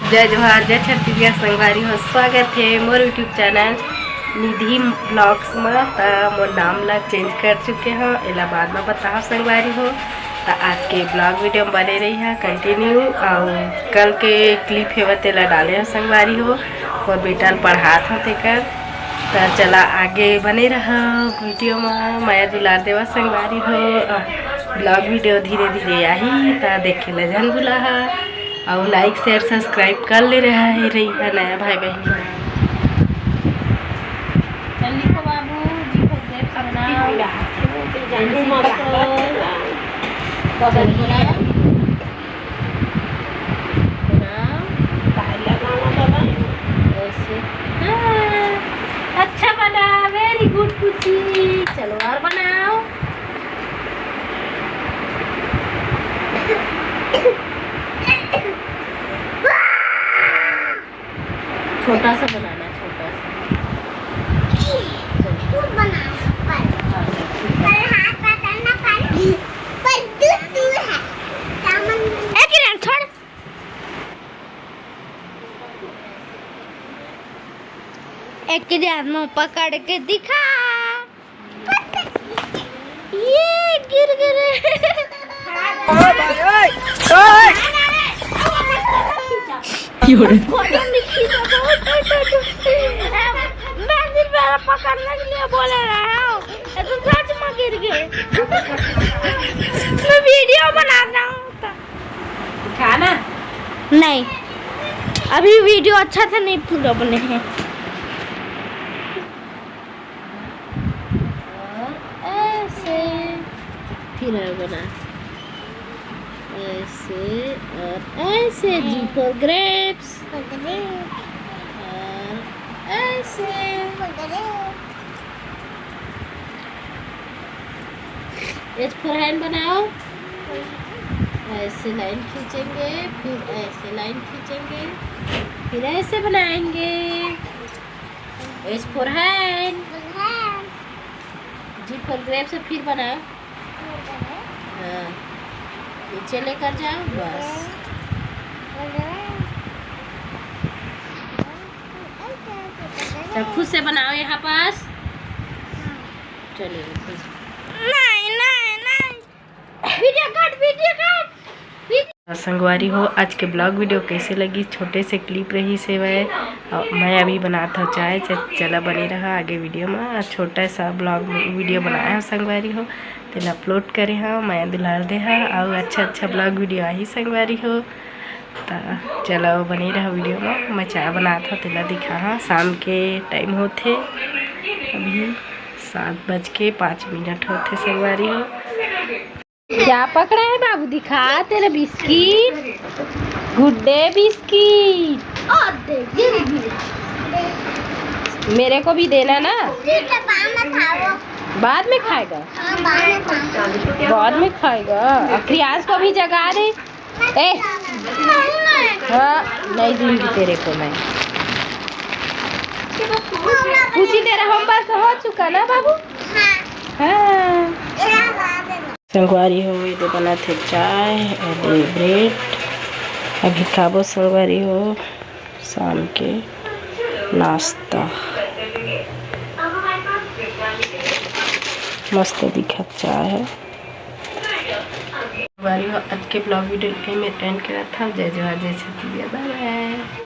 जय जोहार जय छत्तीसगढ़ संगवारी हो। स्वागत है मोर यूट्यूब चैनल निधि ब्लॉग्स में। मोर नाम ला चेंज कर चुके हो, एला बाद में बताओ संगवारी हो। आज के ब्लॉग वीडियो में बने रही है कंटिन्यू। और कल के क्लिप है तेला डाले हो संगवारी हो और बेटा पढ़ात हो तेकर। तो चला आगे बने रहा वीडियो में, माया दुलार देवा संगवारी हो। ब्लॉग वीडियो धीरे धीरे आई तो देखे ला जन बुला है और लाइक शेयर सब्सक्राइब कर ले रहा है रही है नया भाई बहन। अच्छा बना, वेरी गुड खुशी। चलो और बनाओ। छोटा सा बनाना, छोटा सा एक में पकड़ के दिखा। ये गिर गए। पकड़ने के लिए बोले रहा हूँ, तो सच में गिर गए। मैं वीडियो बना रहा हूँ। खाना नहीं, अभी वीडियो अच्छा से नहीं पूरा बने हैं। ऐसे फिर बना ऐसे और ऐसे, जी फॉर ग्रेप्स, ऐसे एच फॉर हैंड बनाओ। ऐसे लाइन खींचेंगे, फिर ऐसे लाइन खींचेंगे, फिर ऐसे बनाएंगे। H for hand, G for grapes से फिर बनाओ। हाँ, नीचे लेकर जाओ बस। खुद से बनाओ यहाँ पास। चलिए नहीं नहीं नहीं, वीडियो कट। संगवारी हो, आज के ब्लॉग वीडियो कैसे लगी? छोटे से क्लिप रही से मैं अभी बनाता हूँ चाय। चला बनी रहा आगे वीडियो में। छोटा सा ब्लॉग वीडियो बनाया हो संगवारी हो, तेल अपलोड करे हाँ, मैं दुलार दे हाँ। और अच्छा ब्लॉग वीडियो आई संगवारी हो। तो चलो बनी रहा वीडियो में। मैं चाय बनाता तेला दिखा हाँ। शाम के टाइम होते, अभी 7:05 होते संगवारी हो। क्या पकड़ा है बाबू? दिखा तेरा बिस्किट, गुड डे बिस्किट। मेरे को भी देना ना। बाद में खाएगा, बाद में खाएगा। क्रियास को भी जगा दे। हाँ नहीं दूंगी तेरे को मैं। पूछी तेरा होमवर्क हो चुका ना बाबू? हाँ। संगवारी हो, ये बना थे चाय और ब्रेड। अभी खाबो संगवारी हो शाम के नाश्ता। मस्त दिखा चाय है। संगवारी हो, आज के ब्लॉग वीडियो में एंड करा था। जय जोहार जय छत्तीसगढ़, बाय बाय।